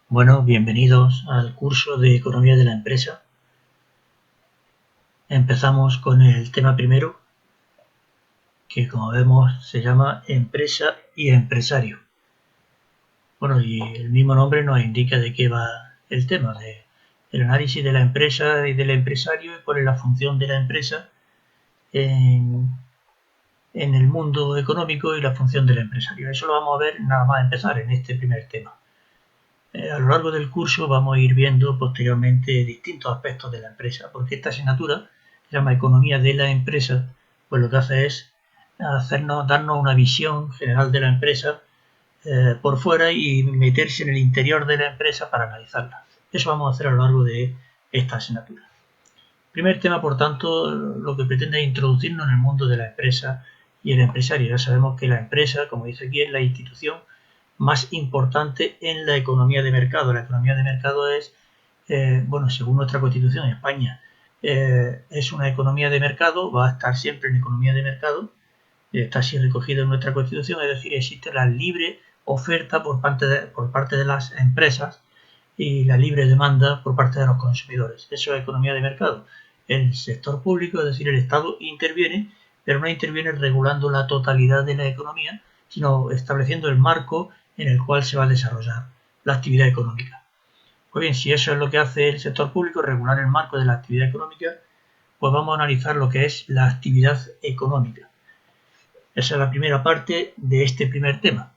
Bueno, bienvenidos al curso de Economía de la Empresa. Empezamos con el tema primero, que como vemos se llama Empresa y Empresario. Bueno, y el mismo nombre nos indica de qué va el tema, el análisis de la empresa y del empresario y cuál es la función de la empresa en el mundo económico y la función del empresario. Eso lo vamos a ver nada más empezar en este primer tema. A lo largo del curso vamos a ir viendo posteriormente distintos aspectos de la empresa, porque esta asignatura se llama Economía de la Empresa, pues lo que hace es darnos una visión general de la empresa por fuera y meterse en el interior de la empresa para analizarla. Eso vamos a hacer a lo largo de esta asignatura. Primer tema, por tanto, lo que pretende es introducirnos en el mundo de la empresa y el empresario. Ya sabemos que la empresa, como dice aquí, es la institución más importante en la economía de mercado. La economía de mercado es, según nuestra Constitución, España es una economía de mercado, va a estar siempre en economía de mercado, está así recogido en nuestra Constitución, es decir, existe la libre oferta por parte de las empresas y la libre demanda por parte de los consumidores. Eso es economía de mercado. El sector público, es decir, el Estado interviene, pero no interviene regulando la totalidad de la economía, sino estableciendo el marco en el cual se va a desarrollar la actividad económica. Pues bien, si eso es lo que hace el sector público, regular el marco de la actividad económica, pues vamos a analizar lo que es la actividad económica. Esa es la primera parte de este primer tema.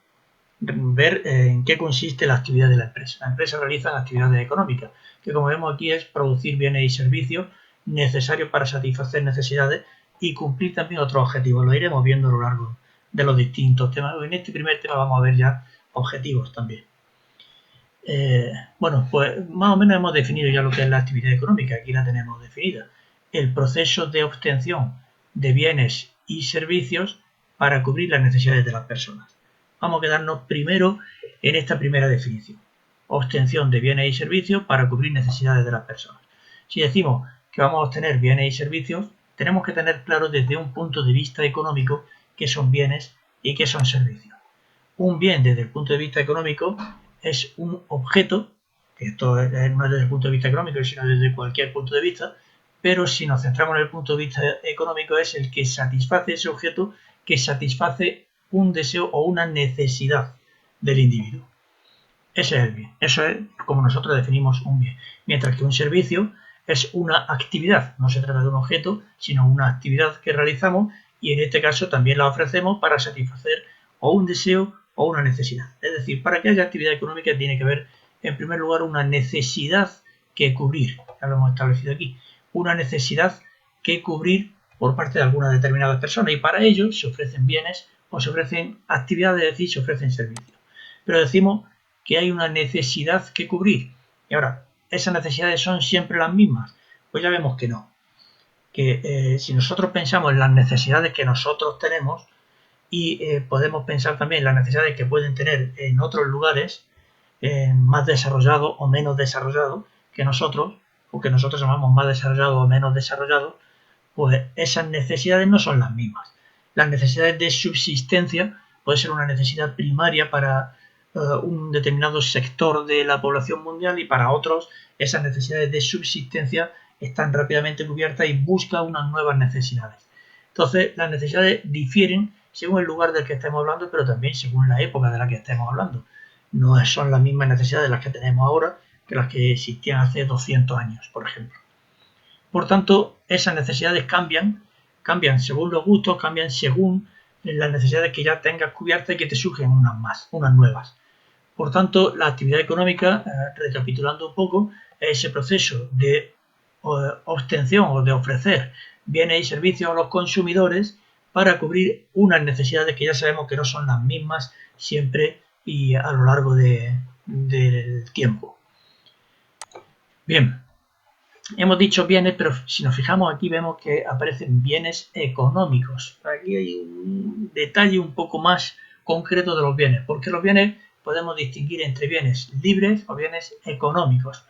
Ver en qué consiste la actividad de la empresa. La empresa realiza actividades económicas, que como vemos aquí es producir bienes y servicios necesarios para satisfacer necesidades y cumplir también otros objetivos. Lo iremos viendo a lo largo de los distintos temas. En este primer tema vamos a ver ya objetivos también. Pues más o menos hemos definido ya lo que es la actividad económica. Aquí la tenemos definida. El proceso de obtención de bienes y servicios para cubrir las necesidades de las personas. Vamos a quedarnos primero en esta primera definición. Obtención de bienes y servicios para cubrir necesidades de las personas. Si decimos que vamos a obtener bienes y servicios, tenemos que tener claro desde un punto de vista económico qué son bienes y qué son servicios. Un bien desde el punto de vista económico es un objeto, que esto no es desde el punto de vista económico, sino desde cualquier punto de vista, pero si nos centramos en el punto de vista económico es el que satisface ese objeto, que satisface un deseo o una necesidad del individuo. Ese es el bien. Eso es como nosotros definimos un bien. Mientras que un servicio es una actividad. No se trata de un objeto, sino una actividad que realizamos y en este caso también la ofrecemos para satisfacer o un deseo o una necesidad. Es decir, para que haya actividad económica tiene que haber, en primer lugar, una necesidad que cubrir. Ya lo hemos establecido aquí. Una necesidad que cubrir por parte de alguna determinada persona y para ello se ofrecen bienes o se ofrecen actividades, es decir, se ofrecen servicios. Pero decimos que hay una necesidad que cubrir. Y ahora, ¿esas necesidades son siempre las mismas? Pues ya vemos que no. Que si nosotros pensamos en las necesidades que nosotros tenemos y podemos pensar también en las necesidades que pueden tener en otros lugares más desarrollados o menos desarrollados que nosotros, o que nosotros llamamos más desarrollados o menos desarrollados, pues esas necesidades no son las mismas. Las necesidades de subsistencia puede ser una necesidad primaria para un determinado sector de la población mundial y para otros esas necesidades de subsistencia están rápidamente cubiertas y buscan unas nuevas necesidades. Entonces, las necesidades difieren según el lugar del que estemos hablando, pero también según la época de la que estemos hablando. No son las mismas necesidades las que tenemos ahora que las que existían hace 200 años, por ejemplo. Por tanto, esas necesidades cambian según los gustos, cambian según las necesidades que ya tengas cubiertas y que te surgen unas nuevas. Por tanto, la actividad económica, recapitulando un poco, es ese proceso de obtención o de ofrecer bienes y servicios a los consumidores para cubrir unas necesidades que ya sabemos que no son las mismas siempre y a lo largo del tiempo. Bien, hemos dicho bienes, pero si nos fijamos aquí vemos que aparecen bienes económicos. Aquí hay un detalle un poco más concreto de los bienes, porque los bienes podemos distinguir entre bienes libres o bienes económicos.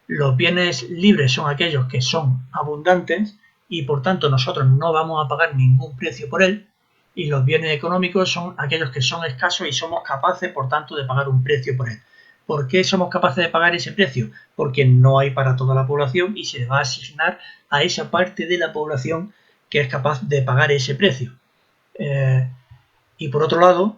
Los bienes libres son aquellos que son abundantes y por tanto nosotros no vamos a pagar ningún precio por él, y los bienes económicos son aquellos que son escasos y somos capaces por tanto de pagar un precio por él. ¿Por qué somos capaces de pagar ese precio? Porque no hay para toda la población y se le va a asignar a esa parte de la población que es capaz de pagar ese precio. Y por otro lado,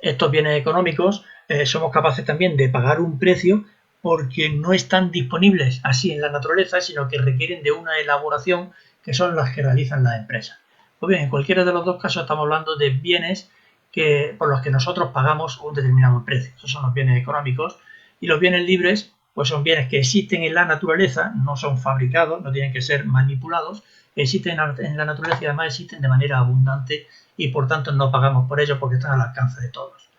estos bienes económicos somos capaces también de pagar un precio porque no están disponibles así en la naturaleza, sino que requieren de una elaboración que son las que realizan las empresas. Pues bien, en cualquiera de los dos casos estamos hablando de bienes por los que nosotros pagamos un determinado precio. Esos son los bienes económicos. Y los bienes libres, pues son bienes que existen en la naturaleza, no son fabricados, no tienen que ser manipulados, existen en la naturaleza y además existen de manera abundante y por tanto no pagamos por ellos porque están al alcance de todos.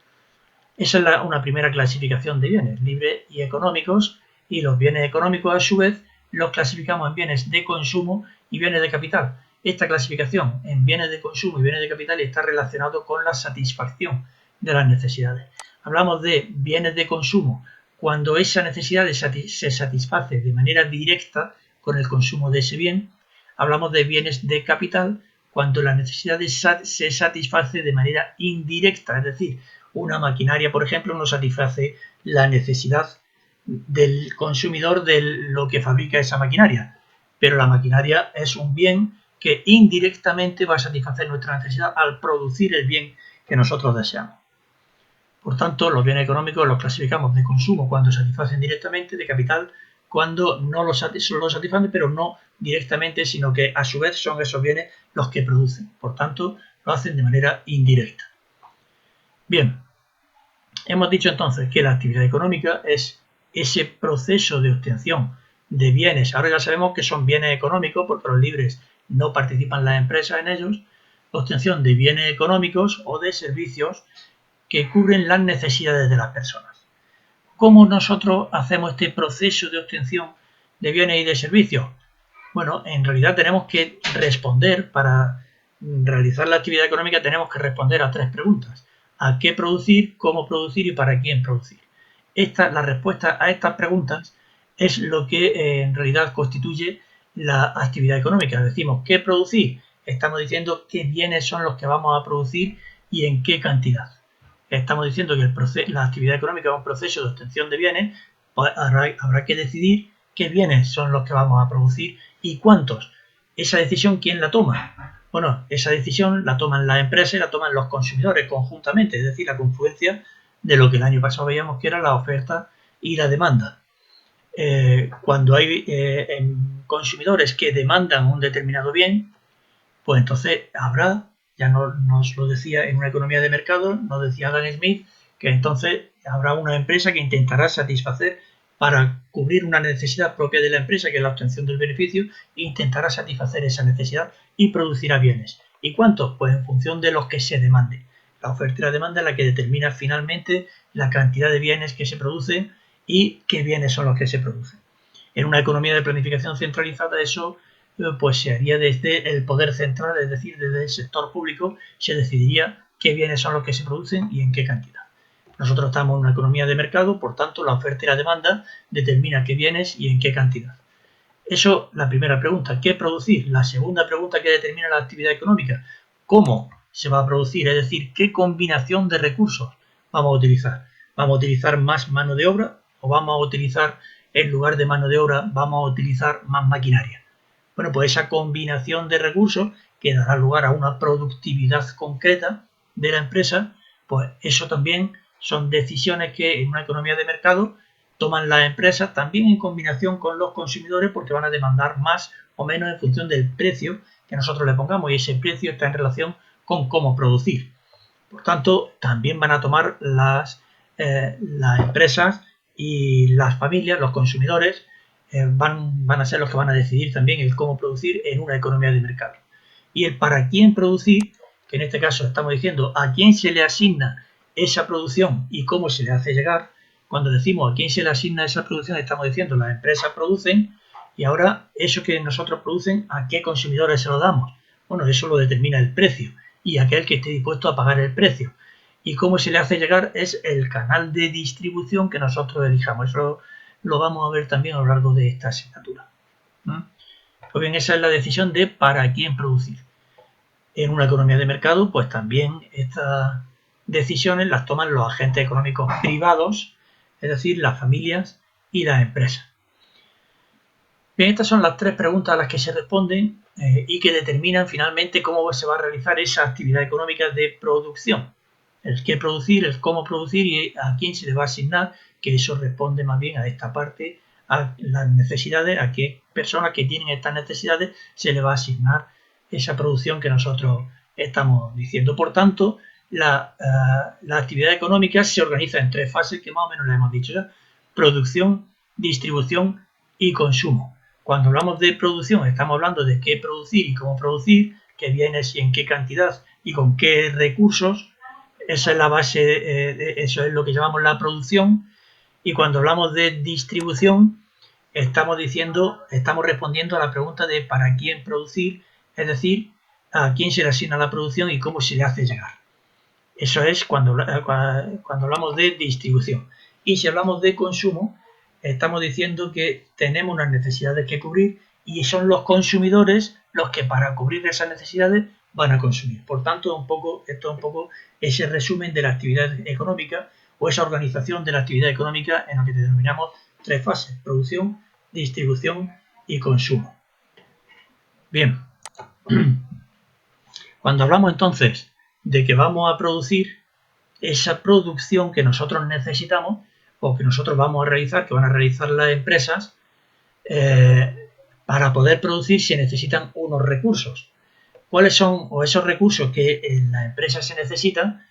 Esa es una primera clasificación de bienes, libres y económicos, y los bienes económicos a su vez los clasificamos en bienes de consumo y bienes de capital. Esta clasificación en bienes de consumo y bienes de capital está relacionado con la satisfacción de las necesidades. Hablamos de bienes de consumo cuando esa necesidad se satisface de manera directa con el consumo de ese bien. Hablamos de bienes de capital cuando la necesidad se satisface de manera indirecta, es decir, una maquinaria, por ejemplo, no satisface la necesidad del consumidor de lo que fabrica esa maquinaria, pero la maquinaria es un bien que indirectamente va a satisfacer nuestra necesidad al producir el bien que nosotros deseamos. Por tanto, los bienes económicos los clasificamos de consumo cuando satisfacen directamente, de capital cuando no lo satisfacen, pero no directamente, sino que a su vez son esos bienes los que producen. Por tanto, lo hacen de manera indirecta. Bien, hemos dicho entonces que la actividad económica es ese proceso de obtención de bienes. Ahora ya sabemos que son bienes económicos porque los libres no participan las empresas en ellos. La obtención de bienes económicos o de servicios que cubren las necesidades de las personas. ¿Cómo nosotros hacemos este proceso de obtención de bienes y de servicios? Bueno, en realidad tenemos que responder, para realizar la actividad económica tenemos que responder a 3 preguntas. ¿A qué producir, cómo producir y para quién producir? La respuesta a estas preguntas es lo que en realidad constituye la actividad económica. Decimos ¿qué producir? Estamos diciendo qué bienes son los que vamos a producir y en qué cantidad. Estamos diciendo que la actividad económica es un proceso de obtención de bienes, pues habrá que decidir qué bienes son los que vamos a producir y cuántos. Esa decisión, ¿quién la toma? Bueno, esa decisión la toman las empresas y la toman los consumidores conjuntamente, es decir, la confluencia de lo que el año pasado veíamos que era la oferta y la demanda. Cuando hay consumidores que demandan un determinado bien, pues entonces habrá, ya nos lo decía en una economía de mercado, nos decía Adam Smith, que entonces habrá una empresa que intentará satisfacer para cubrir una necesidad propia de la empresa, que es la obtención del beneficio, e intentará satisfacer esa necesidad y producirá bienes. ¿Y cuántos? Pues en función de los que se demande. La oferta y la demanda es la que determina finalmente la cantidad de bienes que se producen y qué bienes son los que se producen. En una economía de planificación centralizada eso pues se haría desde el poder central, es decir, desde el sector público, se decidiría qué bienes son los que se producen y en qué cantidad. Nosotros estamos en una economía de mercado, por tanto, la oferta y la demanda determina qué bienes y en qué cantidad. Eso, la primera pregunta, ¿qué producir? La segunda pregunta que determina la actividad económica, ¿cómo se va a producir? Es decir, ¿qué combinación de recursos vamos a utilizar? ¿Vamos a utilizar más mano de obra o vamos a utilizar, en lugar de mano de obra, vamos a utilizar más maquinaria? Bueno, pues esa combinación de recursos que dará lugar a una productividad concreta de la empresa, pues eso también son decisiones que en una economía de mercado toman las empresas también en combinación con los consumidores porque van a demandar más o menos en función del precio que nosotros le pongamos y ese precio está en relación con cómo producir. Por tanto, también van a tomar las empresas y las familias, los consumidores, van a ser los que van a decidir también el cómo producir en una economía de mercado. Y el para quién producir, que en este caso estamos diciendo a quién se le asigna esa producción y cómo se le hace llegar. Cuando decimos a quién se le asigna esa producción, estamos diciendo las empresas producen y ahora eso que nosotros producen, ¿a qué consumidores se lo damos? Bueno, eso lo determina el precio y aquel que esté dispuesto a pagar el precio. Y cómo se le hace llegar es el canal de distribución que nosotros elijamos. Eso lo vamos a ver también a lo largo de esta asignatura. Pues bien, esa es la decisión de para quién producir. En una economía de mercado, pues también estas decisiones las toman los agentes económicos privados es decir, las familias y las empresas. Bien, estas son las tres preguntas a las que se responden y que determinan finalmente cómo se va a realizar esa actividad económica de producción. El qué producir, el cómo producir y a quién se le va a asignar, que eso responde más bien a esta parte, a las necesidades, a qué personas que tienen estas necesidades se le va a asignar esa producción que nosotros estamos diciendo. Por tanto, la actividad económica se organiza en tres fases que más o menos le hemos dicho ya: producción, distribución y consumo. Cuando hablamos de producción estamos hablando de qué producir y cómo producir, qué bienes y en qué cantidad y con qué recursos. Esa es la base, eso es lo que llamamos la producción. Y cuando hablamos de distribución estamos respondiendo a la pregunta de para quién producir, es decir, a quién se le asigna la producción y cómo se le hace llegar. Eso es cuando hablamos de distribución. Y si hablamos de consumo, estamos diciendo que tenemos unas necesidades que cubrir y son los consumidores los que para cubrir esas necesidades van a consumir. Por tanto, esto es un poco ese resumen de la actividad económica o esa organización de la actividad económica en lo que denominamos tres fases: producción, distribución y consumo. Bien, cuando hablamos entonces de que vamos a producir, esa producción que nosotros necesitamos o que nosotros vamos a realizar, que van a realizar las empresas, para poder producir se necesitan unos recursos. ¿Cuáles son esos recursos que en las empresas se necesitan?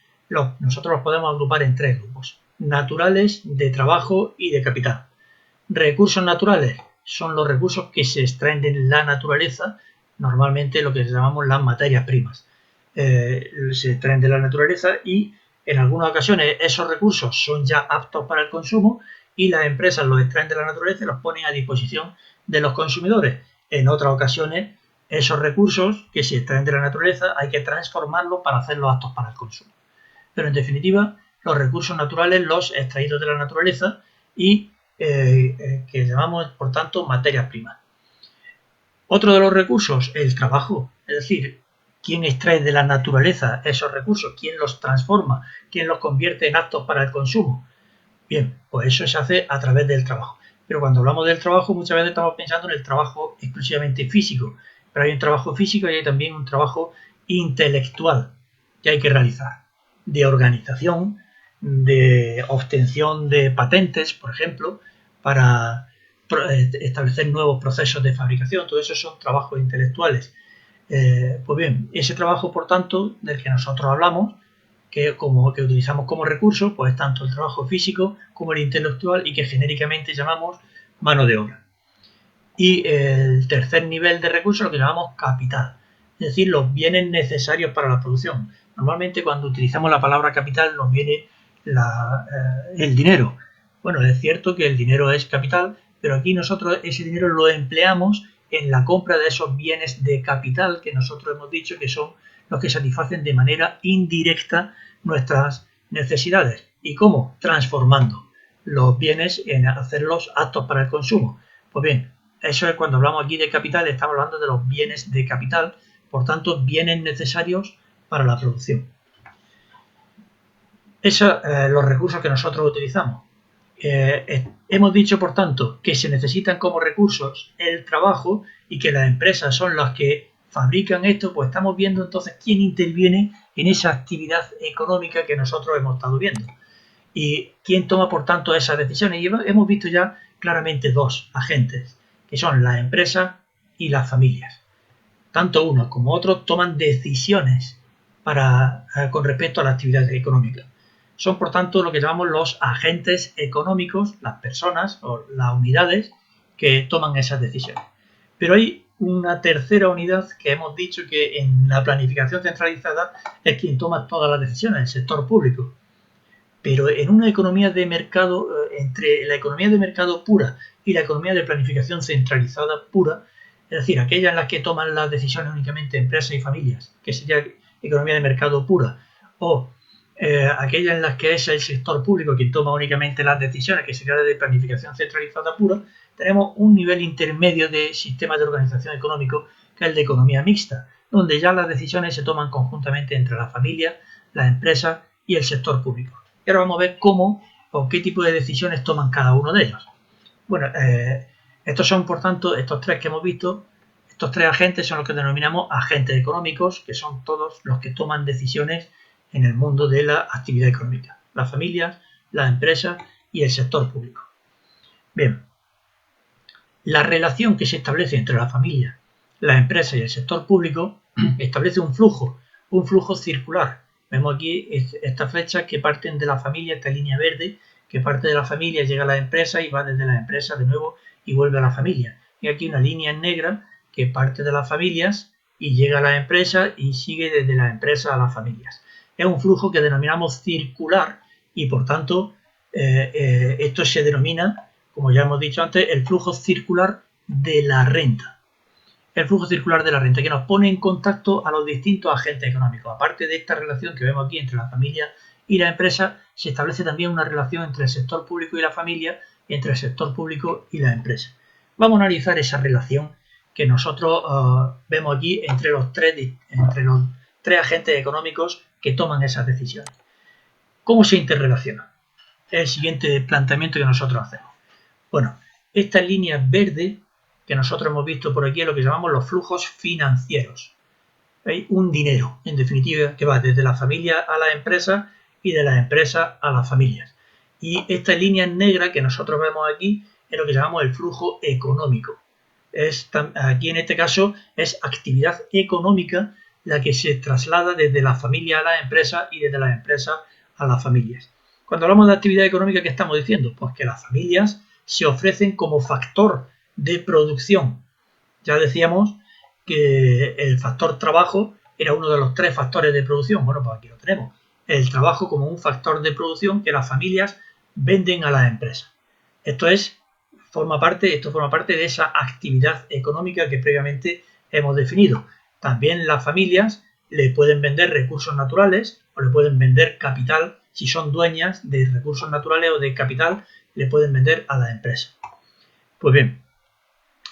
Nosotros los podemos agrupar en tres grupos: naturales, de trabajo y de capital. Recursos naturales son los recursos que se extraen de la naturaleza, normalmente lo que llamamos las materias primas. Se extraen de la naturaleza y en algunas ocasiones esos recursos son ya aptos para el consumo y las empresas los extraen de la naturaleza y los ponen a disposición de los consumidores. En otras ocasiones esos recursos que se extraen de la naturaleza hay que transformarlos para hacerlos aptos para el consumo. Pero en definitiva, los recursos naturales, los extraídos de la naturaleza y que llamamos, por tanto, materias primas. Otro de los recursos, el trabajo, es decir, quién extrae de la naturaleza esos recursos, quién los transforma, quién los convierte en aptos para el consumo. Bien, pues eso se hace a través del trabajo. Pero cuando hablamos del trabajo, muchas veces estamos pensando en el trabajo exclusivamente físico. Pero hay un trabajo físico y hay también un trabajo intelectual que hay que realizar, de organización, de obtención de patentes, por ejemplo, para establecer nuevos procesos de fabricación. Todo eso son trabajos intelectuales. Pues bien, ese trabajo, por tanto, del que nosotros hablamos, que utilizamos como recurso, pues tanto el trabajo físico como el intelectual y que genéricamente llamamos mano de obra. Y el tercer nivel de recursos lo que llamamos capital, es decir, los bienes necesarios para la producción. Normalmente cuando utilizamos la palabra capital nos viene el dinero. Bueno, es cierto que el dinero es capital, pero aquí nosotros ese dinero lo empleamos en la compra de esos bienes de capital que nosotros hemos dicho que son los que satisfacen de manera indirecta nuestras necesidades. ¿Y cómo? Transformando los bienes en hacerlos aptos para el consumo. Pues bien, eso es cuando hablamos aquí de capital, estamos hablando de los bienes de capital, por tanto, bienes necesarios para la producción. Esos son los recursos que nosotros utilizamos. Hemos dicho, por tanto, que se necesitan como recursos el trabajo y que las empresas son las que fabrican esto. Pues estamos viendo entonces quién interviene en esa actividad económica que nosotros hemos estado viendo y quién toma, por tanto, esas decisiones. Y hemos visto ya claramente dos agentes, que son las empresas y las familias. Tanto unos como otros toman decisiones con respecto a la actividad económica. Son, por tanto, lo que llamamos los agentes económicos, las personas o las unidades que toman esas decisiones. Pero hay una tercera unidad que hemos dicho que en la planificación centralizada es quien toma todas las decisiones, el sector público. Pero en una economía de mercado, entre la economía de mercado pura y la economía de planificación centralizada pura, es decir, aquella en la que toman las decisiones únicamente empresas y familias, que sería economía de mercado pura, o aquella en la que es el sector público quien toma únicamente las decisiones, que sería la de planificación centralizada pura, tenemos un nivel intermedio de sistema de organización económico, que es el de economía mixta, donde ya las decisiones se toman conjuntamente entre las familias, las empresas y el sector público. Y ahora vamos a ver cómo o qué tipo de decisiones toman cada uno de ellos. Bueno, estos son, por tanto, estos tres que hemos visto, estos tres agentes son los que denominamos agentes económicos, que son todos los que toman decisiones en el mundo de la actividad económica. Las familias, las empresas y el sector público. Bien, la relación que se establece entre la familia, las empresas y el sector público establece un flujo circular. Vemos aquí estas flechas que parten de la familia, esta línea verde, que parte de la familia, llega a la empresa y va desde la empresa de nuevo y vuelve a la familia. Y aquí una línea en negra que parte de las familias y llega a la empresa y sigue desde la empresa a las familias. Es un flujo que denominamos circular y por tanto esto se denomina, como ya hemos dicho antes, el flujo circular de la renta. El flujo circular de la renta que nos pone en contacto a los distintos agentes económicos. Aparte de esta relación que vemos aquí entre la familia y la empresa, se establece también una relación entre el sector público y la familia y entre el sector público y la empresa. Vamos a analizar esa relación que nosotros vemos aquí entre los tres agentes económicos que toman esas decisiones. ¿Cómo se interrelacionan? Es el siguiente planteamiento que nosotros hacemos. Bueno, esta línea verde que nosotros hemos visto por aquí es lo que llamamos los flujos financieros. Hay un dinero, en definitiva, que va desde la familia a la empresa y de las empresas a las familias. Y esta línea negra que nosotros vemos aquí es lo que llamamos el flujo económico. Aquí en este caso es actividad económica la que se traslada desde la familia a las empresas y desde las empresas a las familias. Cuando hablamos de actividad económica, ¿qué estamos diciendo? Pues que las familias se ofrecen como factor de producción. Ya decíamos que el factor trabajo era uno de los tres factores de producción. Bueno, pues aquí lo tenemos. El trabajo como un factor de producción que las familias venden a las empresas. Esto forma parte de esa actividad económica que previamente hemos definido. También las familias le pueden vender recursos naturales o le pueden vender capital. Si son dueñas de recursos naturales o de capital, le pueden vender a las empresas. Pues bien,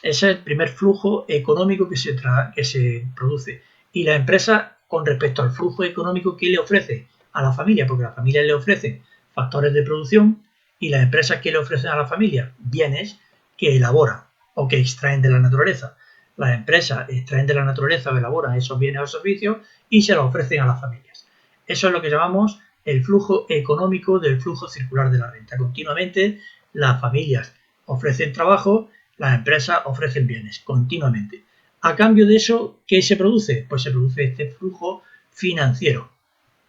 ese es el primer flujo económico que se produce. Y la empresa, con respecto al flujo económico, ¿qué le ofrece a la familia? Porque la familia le ofrece factores de producción y las empresas, ¿qué le ofrecen a la familia? Bienes que elaboran o que extraen de la naturaleza. Las empresas extraen de la naturaleza o elaboran esos bienes o servicios y se los ofrecen a las familias. Eso es lo que llamamos el flujo económico del flujo circular de la renta. Continuamente las familias ofrecen trabajo, las empresas ofrecen bienes, continuamente. A cambio de eso, ¿qué se produce? Pues se produce este flujo financiero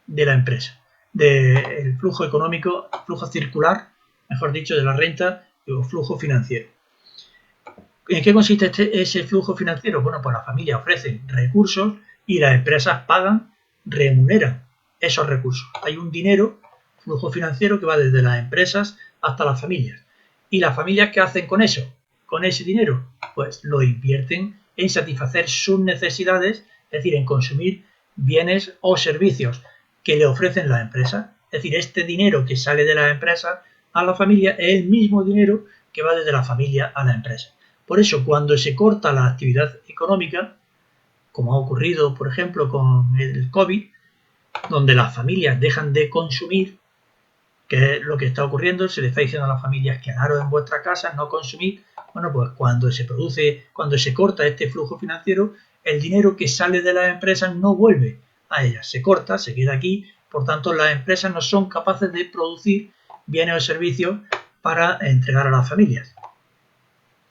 de la empresa, del flujo económico, flujo circular, mejor dicho, de la renta o flujo financiero. ¿En qué consiste ese flujo financiero? Bueno, pues las familias ofrecen recursos y las empresas pagan, remuneran esos recursos. Hay un dinero, flujo financiero, que va desde las empresas hasta las familias. ¿Y las familias qué hacen con eso? Con ese dinero, pues lo invierten en satisfacer sus necesidades, es decir, en consumir bienes o servicios que le ofrecen las empresas. Es decir, este dinero que sale de las empresas a la familia es el mismo dinero que va desde la familia a la empresa. Por eso, cuando se corta la actividad económica, como ha ocurrido, por ejemplo, con el COVID, donde las familias dejan de consumir, que es lo que está ocurriendo, se le está diciendo a las familias quedaros en vuestras casas, no consumir. Bueno, pues cuando se corta este flujo financiero, el dinero que sale de las empresas no vuelve a ellas, se corta, se queda aquí, por tanto las empresas no son capaces de producir bienes o servicios para entregar a las familias,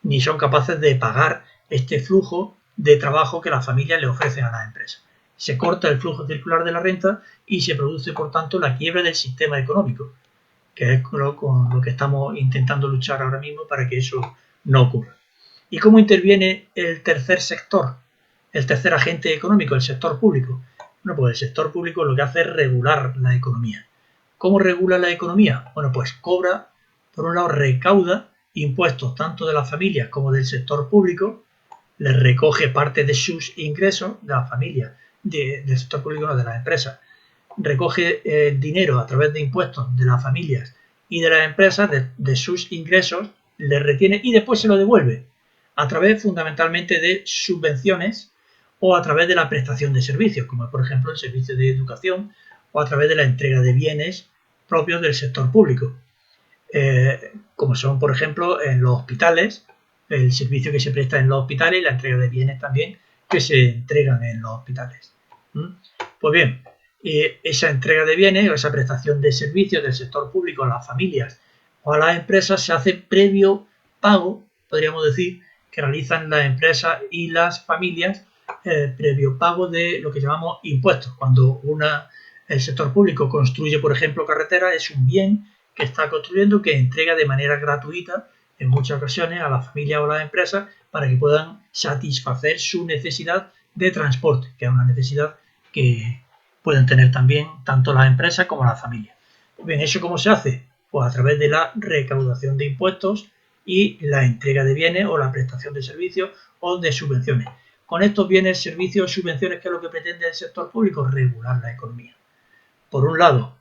ni son capaces de pagar este flujo de trabajo que las familias le ofrecen a las empresas. Se corta el flujo circular de la renta y se produce, por tanto, la quiebra del sistema económico, que es con lo que estamos intentando luchar ahora mismo para que eso no ocurra. ¿Y cómo interviene el tercer sector, el tercer agente económico, el sector público? Bueno, pues el sector público lo que hace es regular la economía. ¿Cómo regula la economía? Bueno, pues cobra, por un lado, recauda impuestos tanto de las familias como del sector público, les recoge parte de sus ingresos de las familias, del sector público, no de las empresas, recoge dinero a través de impuestos de las familias y de las empresas, de sus ingresos, le retiene y después se lo devuelve a través fundamentalmente de subvenciones o a través de la prestación de servicios, como por ejemplo el servicio de educación o a través de la entrega de bienes propios del sector público. como son, por ejemplo, en los hospitales, el servicio que se presta en los hospitales y la entrega de bienes también que se entregan en los hospitales. Pues bien, esa entrega de bienes o esa prestación de servicios del sector público a las familias o a las empresas se hace previo pago, podríamos decir, que realizan las empresas y las familias previo pago de lo que llamamos impuestos. Cuando el sector público construye, por ejemplo, carreteras, es un bien que está construyendo que entrega de manera gratuita en muchas ocasiones a las familias o a las empresas para que puedan satisfacer su necesidad de transporte, que es una necesidad que pueden tener también tanto las empresas como las familias. Bien, ¿eso cómo se hace? Pues a través de la recaudación de impuestos y la entrega de bienes o la prestación de servicios o de subvenciones. Con estos bienes, servicios, subvenciones, ¿qué es lo que pretende el sector público? Regular la economía. Por un lado,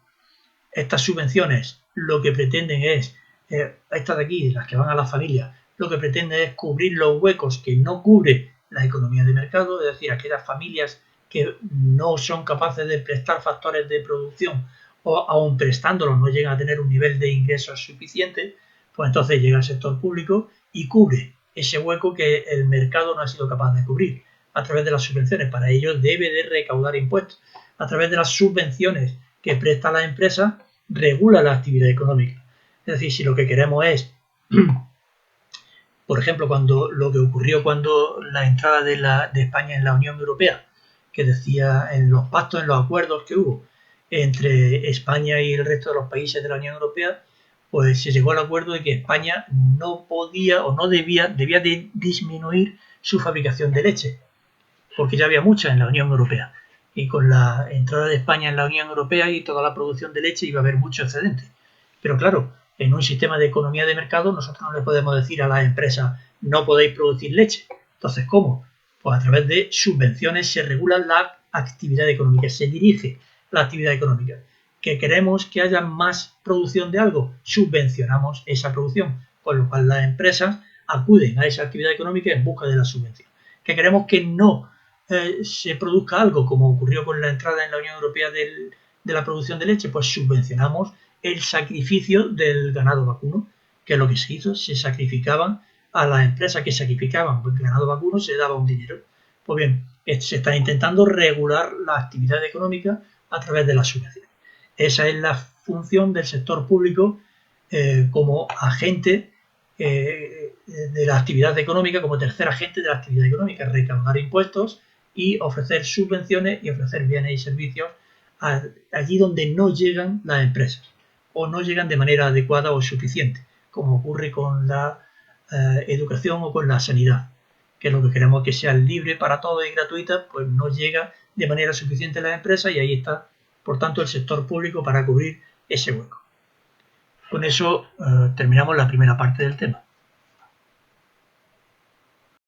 estas subvenciones lo que pretenden es, estas de aquí, las que van a las familias, lo que pretenden es cubrir los huecos que no cubre la economía de mercado, es decir, aquellas familias que no son capaces de prestar factores de producción o aun prestándolos no llegan a tener un nivel de ingresos suficiente, pues entonces llega el sector público y cubre ese hueco que el mercado no ha sido capaz de cubrir a través de las subvenciones. Para ello debe de recaudar impuestos. A través de las subvenciones que presta la empresa, regula la actividad económica. Es decir, si lo que queremos es, por ejemplo, lo que ocurrió cuando la entrada de España en la Unión Europea, que decía en los pactos, en los acuerdos que hubo entre España y el resto de los países de la Unión Europea, pues se llegó al acuerdo de que España no podía o no debía de disminuir su fabricación de leche, porque ya había mucha en la Unión Europea. Y con la entrada de España en la Unión Europea y toda la producción de leche iba a haber mucho excedente. Pero claro, en un sistema de economía de mercado nosotros no le podemos decir a las empresas no podéis producir leche. Entonces, ¿cómo? Pues a través de subvenciones se regula la actividad económica, se dirige la actividad económica. ¿Que queremos que haya más producción de algo? Subvencionamos esa producción, con lo cual las empresas acuden a esa actividad económica en busca de la subvención. ¿Que queremos que no se produzca algo, como ocurrió con la entrada en la Unión Europea de la producción de leche? Pues subvencionamos el sacrificio del ganado vacuno, que es lo que se hizo, se sacrificaban a las empresas que sacrificaban el ganado vacuno, se daba un dinero. Pues bien, se está intentando regular la actividad económica a través de las subvenciones. Esa es la función del sector público como agente de la actividad económica, como tercer agente de la actividad económica, recaudar impuestos y ofrecer subvenciones y ofrecer bienes y servicios allí donde no llegan las empresas o no llegan de manera adecuada o suficiente, como ocurre con la educación o con la sanidad, que es lo que queremos que sea libre para todos y gratuita, pues no llega de manera suficiente a las empresas y ahí está, por tanto, el sector público para cubrir ese hueco. Con eso terminamos la primera parte del tema.